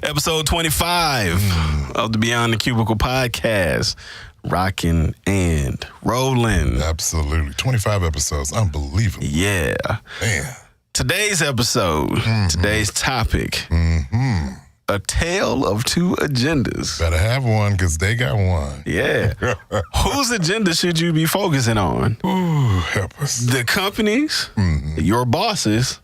Episode 25 of the Beyond the Cubicle podcast. Rocking and rolling. Absolutely. 25 episodes. Unbelievable. Yeah. Man. Today's episode, today's topic, a tale of two agendas. Better have one because they got one. Yeah. Whose agenda should you be focusing on? Ooh, help us. The company's, your boss's,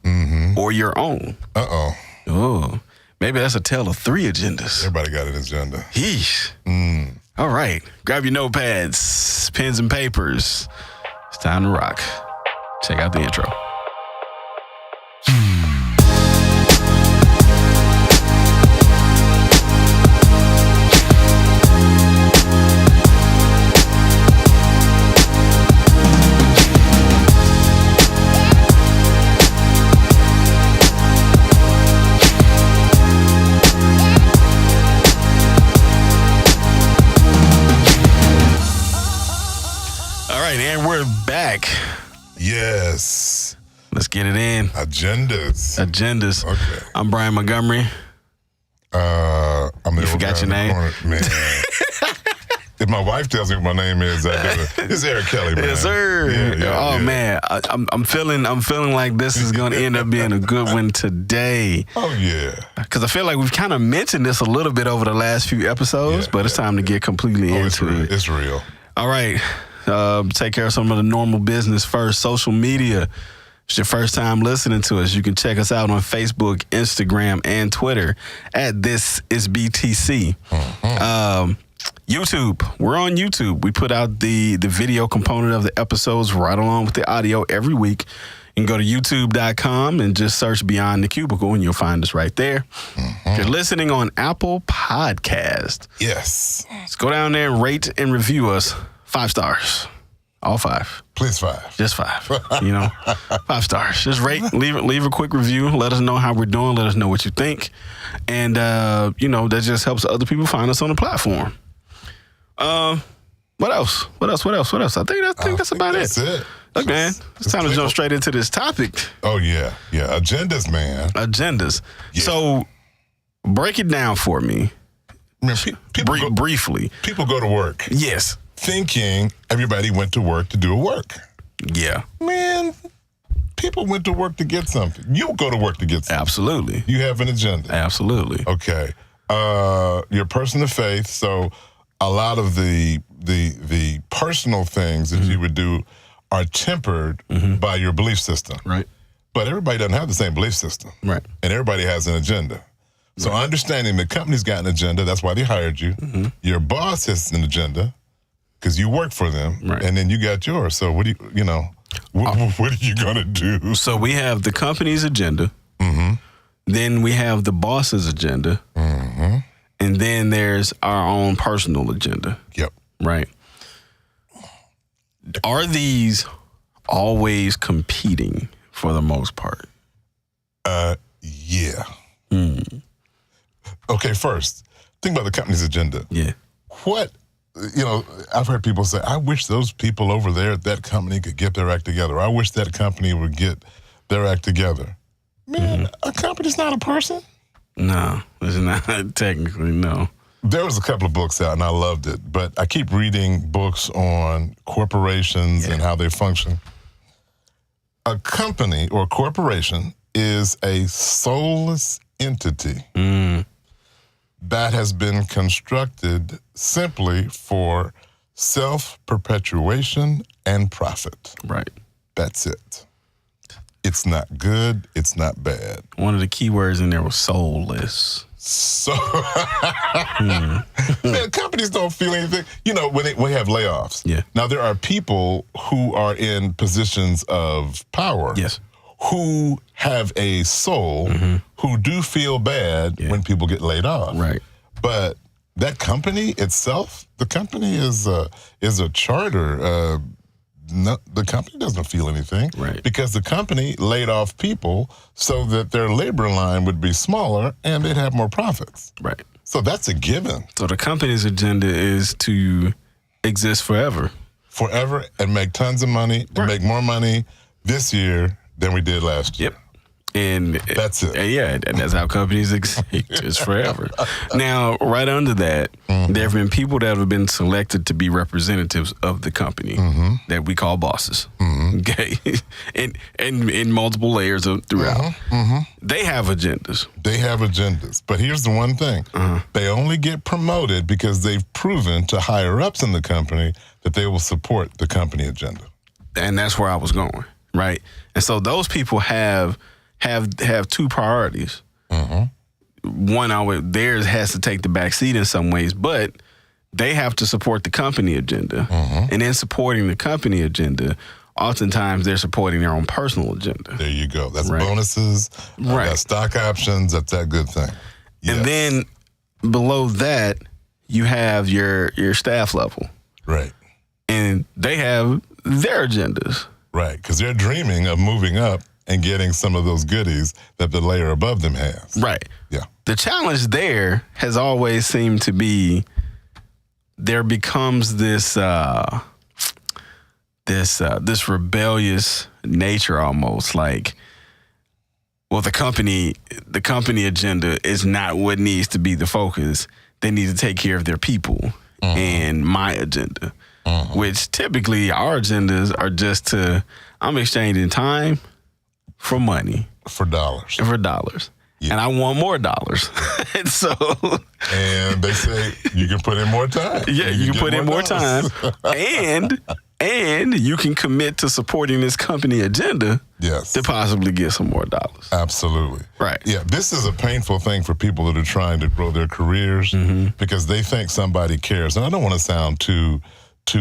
or your own? Uh-oh. Oh, maybe that's a tale of three agendas. Everybody got an agenda. Yeesh. All right. Grab your notepads, pens, and papers. It's time to rock. Check out the intro. And we're back. Yes. Let's get it in. Agendas. Okay. I'm Brian Montgomery. I'm the You forgot your name? Man. If my wife tells me what my name is, I do it. It's Eric Kelly, man. Yes, sir. Yeah. Man, I'm feeling like this is going to end up being a good one today. Oh yeah. Because I feel like we've kind of mentioned this a little bit over the last few episodes, but it's time to get completely into it. It's real. All right. Take care of some of the normal business first. Social media. If it's your first time listening to us, you can check us out on Facebook, Instagram, and Twitter at This Is BTC. YouTube. We're on YouTube. We put out the video component of the episodes right along with the audio every week. You can go to youtube.com and just search Beyond the Cubicle, and you'll find us right there. If you're listening on Apple Podcast, yes, let's go down there and rate and review us. 5 stars. All 5. Please 5. Just 5. 5 stars. Just rate, leave a quick review. Let us know how we're doing. Let us know what you think. And, that just helps other people find us on the platform. What else? I think that's about it. That's it. Look, man, it's time to jump straight into this topic. Oh, yeah. Yeah. Agendas, man. Agendas. Yeah. So, break it down for me. Man, briefly. People go to work. Yes. Thinking everybody went to work to do a work. Yeah. Man, people went to work to get something. You go to work to get something. Absolutely. You have an agenda. Absolutely. Okay. You're a person of faith, so a lot of the personal things that you would do are tempered by your belief system. Right. But everybody doesn't have the same belief system. Right. And everybody has an agenda. So understanding the company's got an agenda, that's why they hired you. Your boss has an agenda because you work for them, and then you got yours. So what are you going to do? So we have the company's agenda. Then we have the boss's agenda. And then there's our own personal agenda. Yep. Right. Are these always competing for the most part? Yeah. Okay, first, think about the company's agenda. Yeah. What, I've heard people say, I wish those people over there at that company could get their act together. I wish that company would get their act together. Man, a company's not a person. No, it's not technically, no. There was a couple of books out, and I loved it, but I keep reading books on corporations and how they function. A company or corporation is a soulless entity that has been constructed simply for self-perpetuation and profit. Right. That's it. It's not good. It's not bad. One of the key words in there was soulless. So, man, companies don't feel anything. When we have layoffs. Yeah. Now, there are people who are in positions of power. Yes. Who have a soul, who do feel bad when people get laid off. Right. But that company itself, the company is a charter. No, the company doesn't feel anything. Right. Because the company laid off people so that their labor line would be smaller and they'd have more profits. Right. So that's a given. So the company's agenda is to exist forever. Forever and make tons of money, to make more money this year than we did last year. Yep. And that's it. And that's how companies exist. It's forever. Now, right under that, there have been people that have been selected to be representatives of the company that we call bosses. Okay, and in multiple layers throughout. They have agendas. They have agendas. But here's the one thing: they only get promoted because they've proven to higher ups in the company that they will support the company agenda. And that's where I was going, right? And so those people have two priorities. One, theirs has to take the back seat in some ways, but they have to support the company agenda. And in supporting the company agenda, oftentimes they're supporting their own personal agenda. There you go. That's bonuses. That's stock options. That's that good thing. Yes. And then below that, you have your staff level. Right. And they have their agendas. Right, because they're dreaming of moving up and getting some of those goodies that the layer above them has. Right. Yeah. The challenge there has always seemed to be there becomes this this rebellious nature almost, like, well, the company agenda is not what needs to be the focus. They need to take care of their people and my agenda, which typically our agendas are just to, I'm exchanging time for money. For dollars. Yeah. And I want more dollars. And so. And they say you can put in more time. Yeah, you can put in more time. And you can commit to supporting this company agenda to possibly get some more dollars. Absolutely. Right. Yeah, this is a painful thing for people that are trying to grow their careers because they think somebody cares. And I don't want to sound too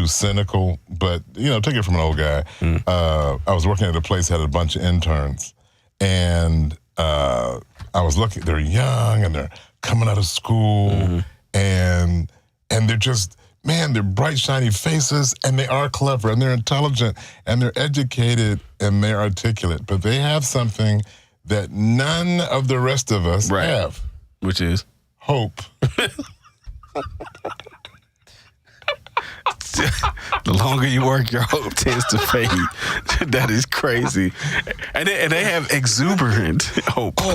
cynical, but, take it from an old guy. I was working at a place that had a bunch of interns, and I was looking, they're young, and they're coming out of school, and they're just, man, they're bright, shiny faces, and they are clever, and they're intelligent, and they're educated, and they're articulate, but they have something that none of the rest of us have. Which is? Hope. The longer you work, your hope tends to fade. That is crazy. And they have exuberant hope. Oh,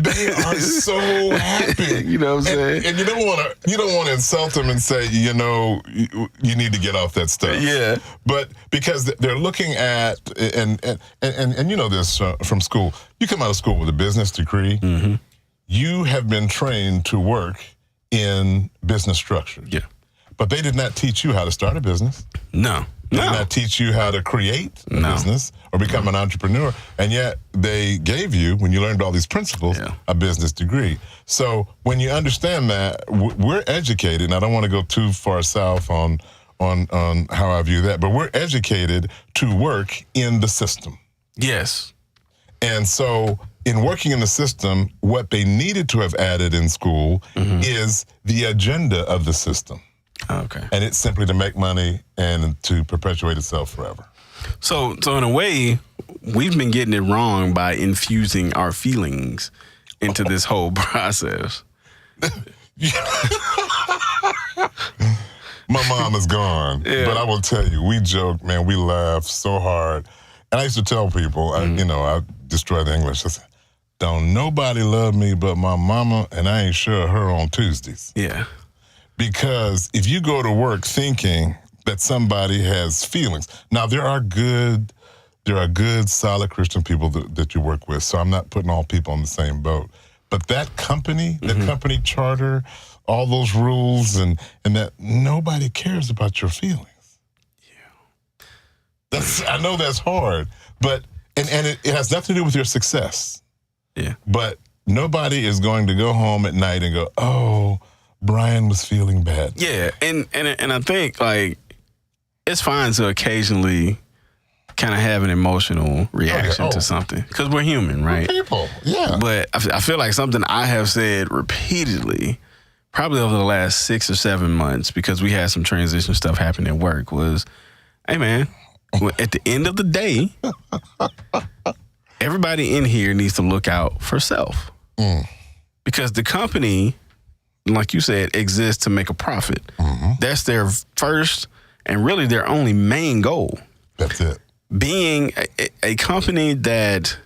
they are so happy. You know what I'm saying? And you don't want to insult them and say, you need to get off that stuff. Yeah. But because they're looking at and you know this from school. You come out of school with a business degree. You have been trained to work in business structures. Yeah. But they did not teach you how to start a business. No. They did not teach you how to create a business or become an entrepreneur. And yet they gave you, when you learned all these principles, a business degree. So when you understand that, we're educated, and I don't want to go too far south on how I view that, but we're educated to work in the system. Yes. And so in working in the system, what they needed to have added in school is the agenda of the system. Okay. And it's simply to make money and to perpetuate itself forever. So in a way, we've been getting it wrong by infusing our feelings into this whole process. My mom is gone, but I will tell you, we joke, man, we laugh so hard. And I used to tell people, I destroy the English. I said, don't nobody love me but my mama, and I ain't sure of her on Tuesdays. Yeah. Because if you go to work thinking that somebody has feelings, now there are good, solid Christian people that you work with. So I'm not putting all people on the same boat. But that company, the company charter, all those rules, and that nobody cares about your feelings. Yeah, I know that's hard, but and it has nothing to do with your success. Yeah, but nobody is going to go home at night and go, oh, Brian was feeling bad. Yeah, and I think, like, it's fine to occasionally kind of have an emotional reaction to something, because we're human, right? We're people, yeah. But I feel like something I have said repeatedly, probably over the last 6 or 7 months, because we had some transition stuff happen at work, was, hey, man, at the end of the day, everybody in here needs to look out for self. Because the company, like you said, exists to make a profit. That's their first and really their only main goal. That's it. Being a company that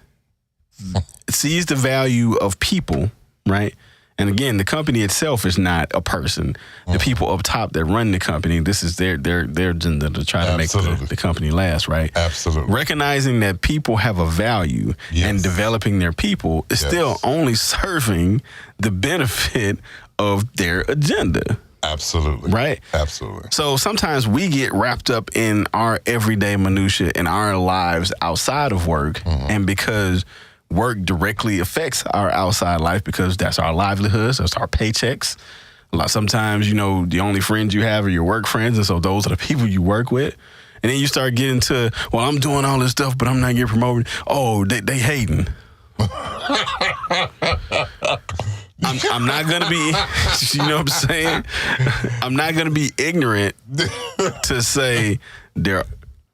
sees the value of people, right? And again, the company itself is not a person. The people up top that run the company, this is their agenda to try to make the company last, right? Absolutely. Recognizing that people have a value and developing their people is still only serving the benefit of their agenda. Absolutely. Right? Absolutely. So sometimes we get wrapped up in our everyday minutia in our lives outside of work. And because work directly affects our outside life, because that's our livelihoods, that's our paychecks. Sometimes, you know, the only friends you have are your work friends, and so those are the people you work with. And then you start getting to, well, I'm doing all this stuff, but I'm not getting promoted. Oh, they hating. I'm not gonna be, you know what I'm saying? I'm not gonna be ignorant to say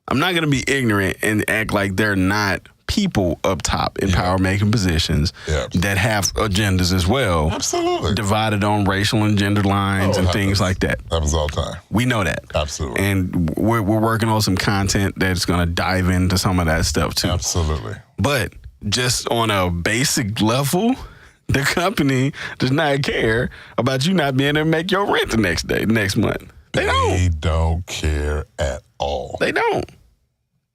I'm not gonna be ignorant and act like they're not people up top in power-making positions that have agendas as well. Absolutely. Divided on racial and gender lines and things like that. Happens all the time. We know that. Absolutely. And we're working on some content that's going to dive into some of that stuff too. Absolutely. But just on a basic level, the company does not care about you not being able to make your rent the next month. They don't. They don't care at all. They don't.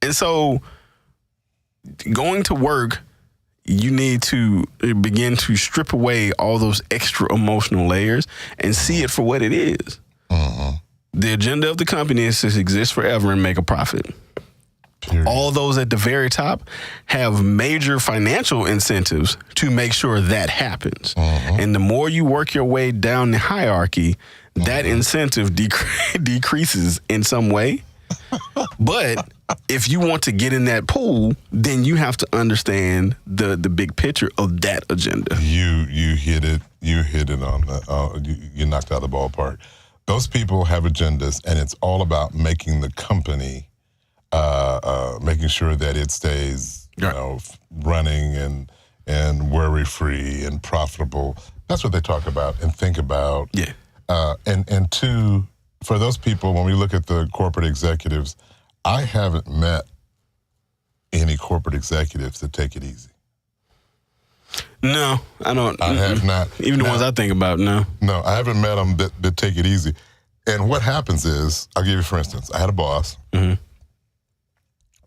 And so going to work, you need to begin to strip away all those extra emotional layers and see it for what it is. The agenda of the company is to exist forever and make a profit. Period. All those at the very top have major financial incentives to make sure that happens. And the more you work your way down the hierarchy, that incentive decreases in some way. But if you want to get in that pool, then you have to understand the big picture of that agenda. You hit it. You hit it on the. You knocked out the ballpark. Those people have agendas, and it's all about making the company, making sure that it stays, running and worry free and profitable. That's what they talk about and think about. Yeah. And two, for those people, when we look at the corporate executives, I haven't met any corporate executives that take it easy. No, I don't. I have not. Even the ones I think about, no. No, I haven't met them that take it easy. And what happens is, I'll give you, for instance, I had a boss, one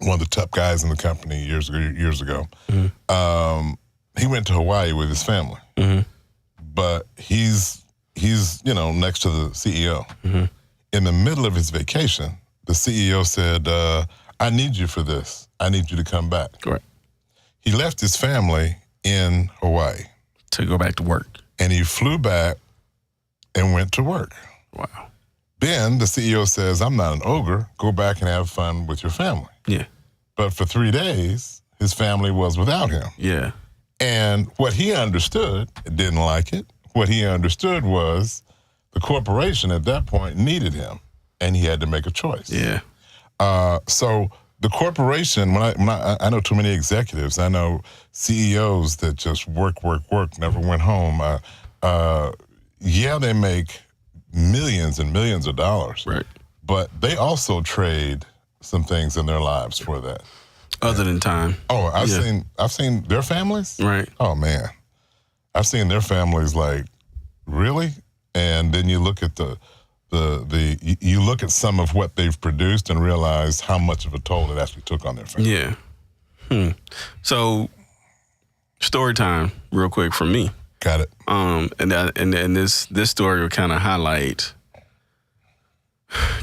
of the top guys in the company years ago. He went to Hawaii with his family, but he's next to the CEO. In the middle of his vacation, the CEO said, I need you for this. I need you to come back. Right. He left his family in Hawaii. To go back to work. And he flew back and went to work. Wow. Then the CEO says, I'm not an ogre. Go back and have fun with your family. Yeah. But for 3 days, his family was without him. Yeah. And what he understood, didn't like it. What he understood was the corporation at that point needed him, and he had to make a choice. Yeah. So the corporation, when I know too many executives, I know CEOs that just work, never went home. They make millions and millions of dollars. Right. But they also trade some things in their lives for that. Other than time. Oh, I've seen their families. Right. Oh man, I've seen their families like, really? And then you look at you look at some of what they've produced and realize how much of a toll it actually took on their family. Yeah. So, story time, real quick from me. Got it. And this story will kind of highlight,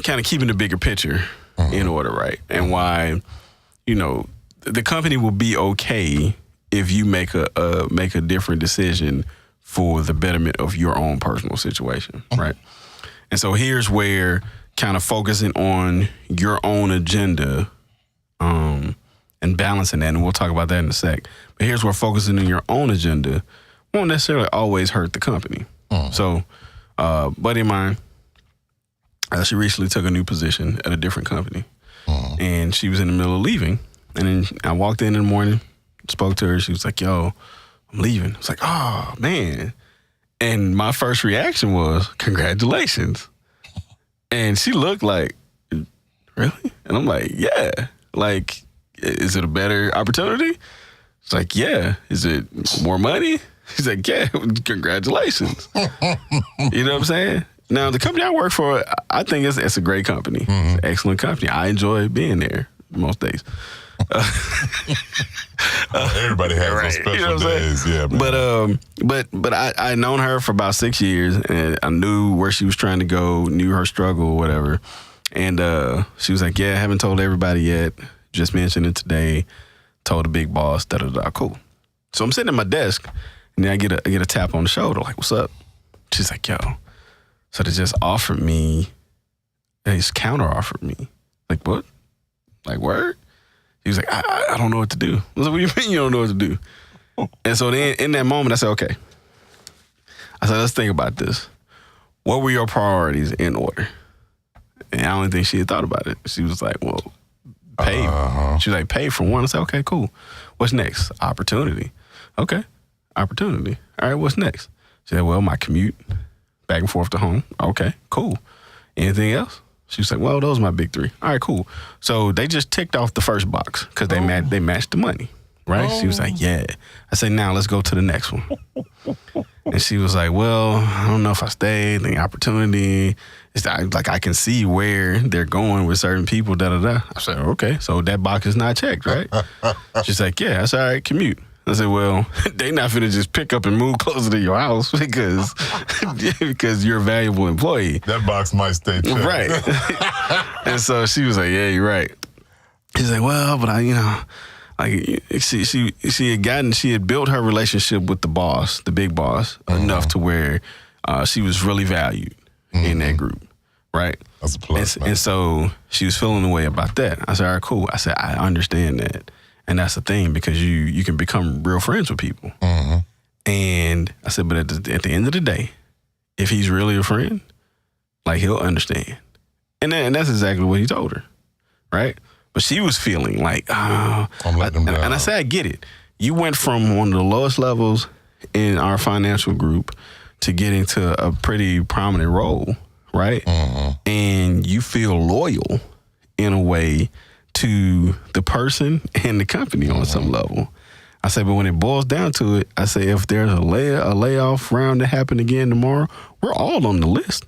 kind of keeping the bigger picture in order, right? And why, the company will be okay if you make a different decision for the betterment of your own personal situation, right? And so here's where kind of focusing on your own agenda and balancing that, and we'll talk about that in a sec. But here's where focusing on your own agenda won't necessarily always hurt the company. So a buddy of mine, she recently took a new position at a different company, and she was in the middle of leaving. And then I walked in the morning, spoke to her. She was like, yo, I'm leaving. I was like, oh, man. And my first reaction was, congratulations. And she looked like, really? And I'm like, yeah. Like, is it a better opportunity? It's like, yeah. Is it more money? He's like, yeah, congratulations. You know what I'm saying? Now, the company I work for, I think it's a great company. It's an excellent company. I enjoy being there most days. Everybody has those special days, yeah. Man. But I known her for about 6 years, and I knew where she was trying to go, knew her struggle or whatever. And she was like, yeah, I haven't told everybody yet. Just mentioned it today. Told the big boss, da-da-da, cool. So I'm sitting at my desk, and then I get a tap on the shoulder, like, what's up? She's like, yo, so they just offered me, they just counter-offered me. Like, what? Like, word? He was like, I don't know what to do. I was like, what do you mean you don't know what to do? And so then in that moment, I said, okay. I said, let's think about this. What were your priorities in order? And I don't think she had thought about it. She was like, well, pay. She was like, pay for one. I said, okay, cool. What's next? Opportunity. Okay, opportunity. All right, what's next? She said, well, my commute back and forth to home. Okay, cool. Anything else? She was like, well, those are my big three. All right, cool. So they just ticked off the first box because they matched the money, right? She was like, yeah. I said, now let's go to the next one. And she was like, well, I don't know if I stay. The opportunity. It's like I can see where they're going with certain people, da-da-da. I said, okay, so that box is not checked, right? She's like, yeah. I said, all right, commute. I said, well, they not finna just pick up and move closer to your house because you're a valuable employee. That box might stay checked. Right. And so she was like, yeah, you're right. She's like, well, but she had built her relationship with the boss, the big boss, enough to where she was really valued in that group, right? That's a plus, and so she was feeling the way about that. I said, all right, cool. I said, I understand that. And that's the thing, because you can become real friends with people. And I said, but at the end of the day, if he's really a friend, like, he'll understand. And that's exactly what he told her, right? But she was feeling like, oh. I'm letting him down. And I said, I get it. You went from one of the lowest levels in our financial group to getting to a pretty prominent role, right? And you feel loyal in a way to the person and the company on some level. I say, but when it boils down to it, I say, if there's a layoff round that happen again tomorrow, we're all on the list.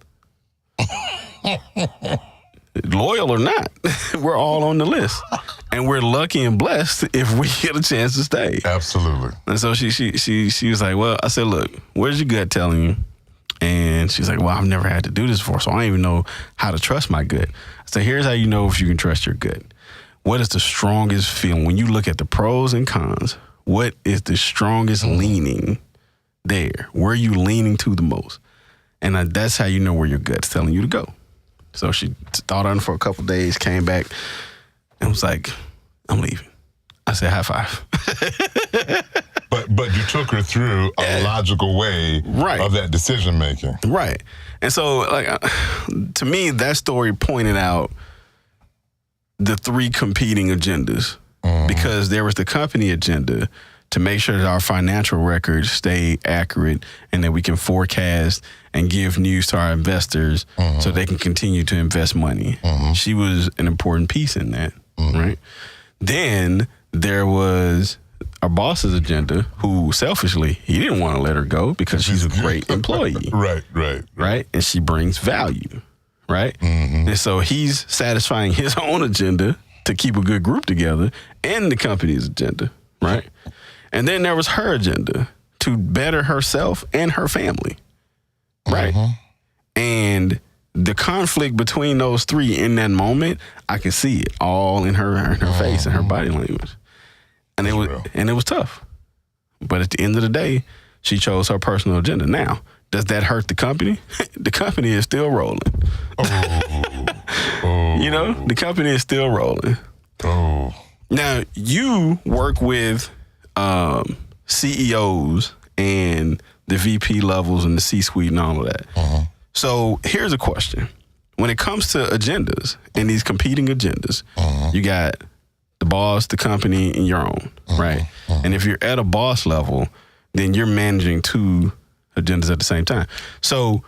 Loyal or not, we're all on the list. And we're lucky and blessed if we get a chance to stay. Absolutely. And so she was like, well, I said, look, where's your gut telling you? And she's like, well, I've never had to do this before, so I don't even know how to trust my gut. I said, here's how you know if you can trust your gut. What is the strongest feeling? When you look at the pros and cons, what is the strongest leaning there? Where are you leaning to the most? And that's how you know where your gut's telling you to go. So she thought on it for a couple of days, came back, and was like, I'm leaving. I said, high five. But you took her through a logical way of that decision making. Right. And so, like, to me, that story pointed out the three competing agendas, because there was the company agenda to make sure that our financial records stay accurate and that we can forecast and give news to our investors so they can continue to invest money. She was an important piece in that, right? Then there was our boss's agenda, who selfishly, he didn't want to let her go because she's a great employee. Right? And she brings value. Right? And so he's satisfying his own agenda to keep a good group together and the company's agenda, right? And then there was her agenda to better herself and her family, right? And the conflict between those three in that moment, I could see it all in her face and her body language. And it was tough. But at the end of the day, she chose her personal agenda. Now, does that hurt the company? The company is still rolling. You know, the company is still rolling. Now, you work with CEOs and the VP levels and the C-suite and all of that. So here's a question. When it comes to agendas and these competing agendas, you got the boss, the company, and your own, right? And if you're at a boss level, then you're managing two agendas at the same time. So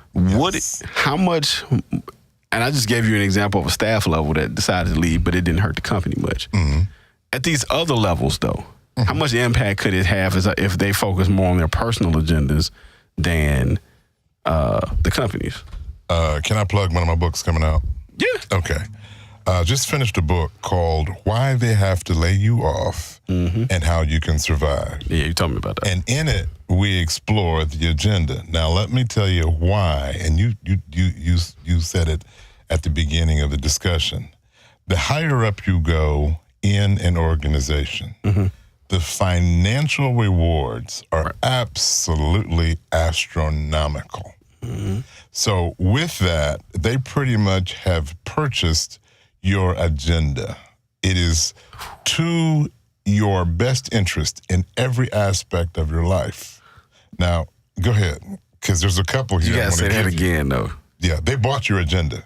how much, and I just gave you an example of a staff level that decided to leave, but it didn't hurt the company much. At these other levels, though, how much impact could it have if they focus more on their personal agendas than the companies? Can I plug one of my books coming out? Yeah. Okay. Just finished a book called Why They Have to Lay You Off and How You Can Survive. Yeah, you told me about that. And in it, we explore the agenda. Now, let me tell you why, and you said it at the beginning of the discussion. The higher up you go in an organization, the financial rewards are absolutely astronomical. So with that, they pretty much have purchased your agenda. It is to your best interest in every aspect of your life. Now, go ahead, because there's a couple here. You gotta say that again, though. Yeah, they bought your agenda.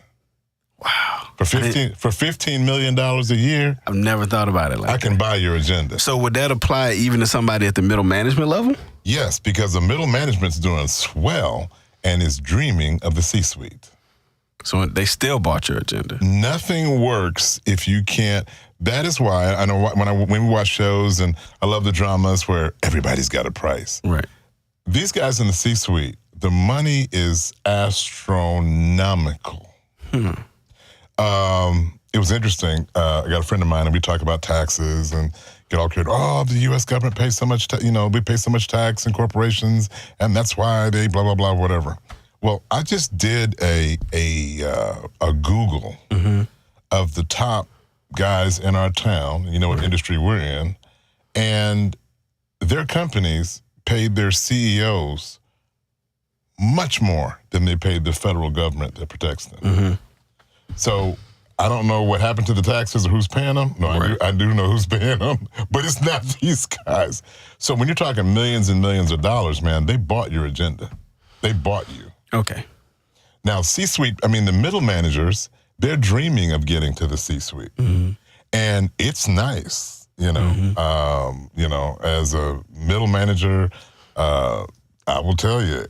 Wow. For $15 million a year, I've never thought about it like that. I can buy your agenda. So would that apply even to somebody at the middle management level? Yes, because the middle management's doing swell and is dreaming of the C-suite. So they still bought your agenda. Nothing works if you can't. That is why I know when we watch shows, and I love the dramas where everybody's got a price. Right. These guys in the C-suite, the money is astronomical. It was interesting. I got a friend of mine, and we talk about taxes and get all clear. Oh, the U.S. government pays so much, we pay so much tax in corporations, and that's why they blah blah blah whatever. Well, I just did a Google of the top guys in our town. You know what industry we're in, and their companies paid their CEOs much more than they paid the federal government that protects them. So I don't know what happened to the taxes or who's paying them. No, I do know who's paying them, but it's not these guys. So when you're talking millions and millions of dollars, man, they bought your agenda. They bought you. Okay. Now, C-suite, the middle managers, they're dreaming of getting to the C-suite. And it's nice, as a middle manager, I will tell you,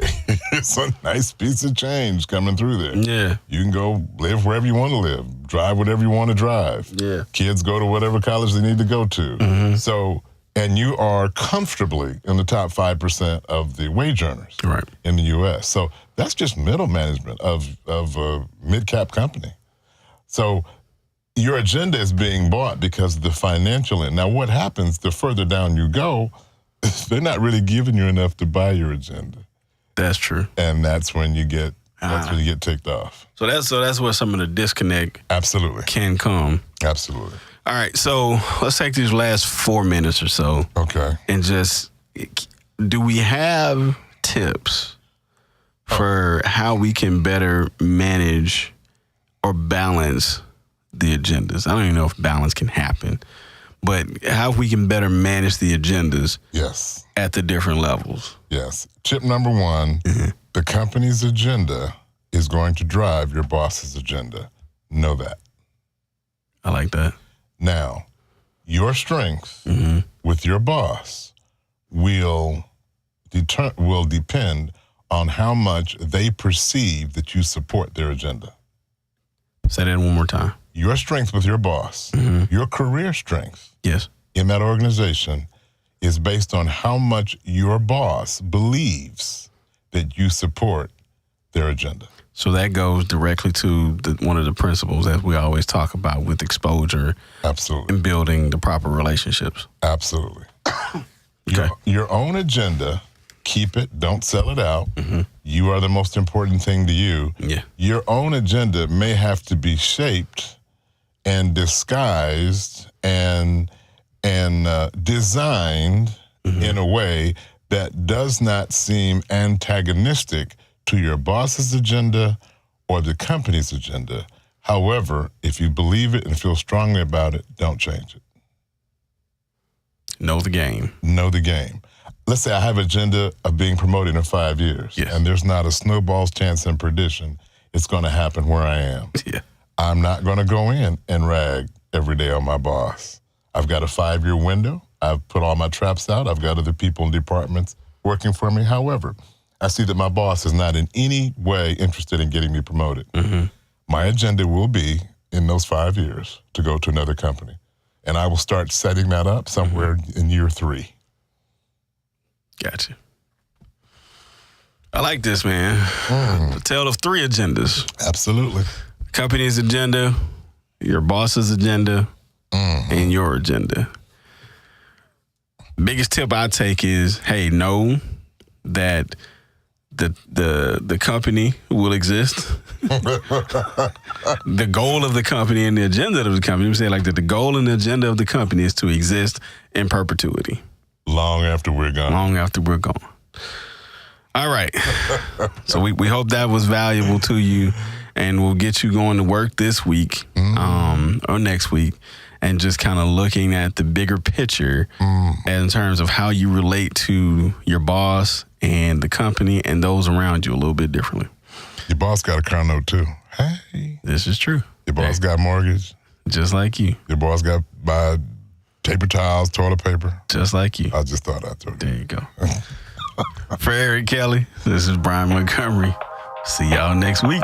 it's a nice piece of change coming through there. Yeah. You can go live wherever you want to live, drive whatever you want to drive. Yeah. Kids go to whatever college they need to go to. So, and you are comfortably in the top 5% of the wage earners in the U.S. So that's just middle management of a mid-cap company. So your agenda is being bought because of the financial end. Now, what happens the further down you go, they're not really giving you enough to buy your agenda. That's true. And that's when you get ticked off. So that's where some of the disconnect can come. Absolutely. All right, so let's take these last 4 minutes or so. Okay. And just, do we have tips for how we can better manage or balance the agendas? I don't even know if balance can happen, but how we can better manage the agendas at the different levels. Yes. Tip number one, the company's agenda is going to drive your boss's agenda. Know that. I like that. Now, your strengths with your boss will depend on how much they perceive that you support their agenda. Say that one more time. Your strength with your boss, your career strength in that organization is based on how much your boss believes that you support their agenda. So that goes directly to one of the principles that we always talk about with exposure. Absolutely. And building the proper relationships. Absolutely. Okay. Your own agenda, keep it, don't sell it out. You are the most important thing to you. Yeah. Your own agenda may have to be shaped and disguised and designed in a way that does not seem antagonistic to your boss's agenda or the company's agenda. However, if you believe it and feel strongly about it, don't change it. Know the game. Know the game. Let's say I have an agenda of being promoted in 5 years, and there's not a snowball's chance in perdition it's going to happen where I am. I'm not going to go in and rag every day on my boss. I've got a 5-year window. I've put all my traps out. I've got other people in departments working for me. However, I see that my boss is not in any way interested in getting me promoted. My agenda will be, in those 5 years, to go to another company. And I will start setting that up somewhere in year 3. Gotcha. I like this, man. A tale of 3 agendas. Absolutely. Company's agenda, your boss's agenda, and your agenda. Biggest tip I take is, hey, know that the company will exist. The goal of the company and the agenda of the company, we say like that the goal and the agenda of the company is to exist in perpetuity. Long after we're gone. Long after we're gone. All right. So we hope that was valuable to you, and we'll get you going to work this week or next week, and just kind of looking at the bigger picture in terms of how you relate to your boss and the company and those around you a little bit differently. Your boss got a car note too. Hey. This is true. Your boss got mortgage. Just like you. Your boss got buy paper towels, toilet paper. Just like you. I just thought I'd throw it. There you go. For Eric Kelly, this is Brian Montgomery. See y'all next week.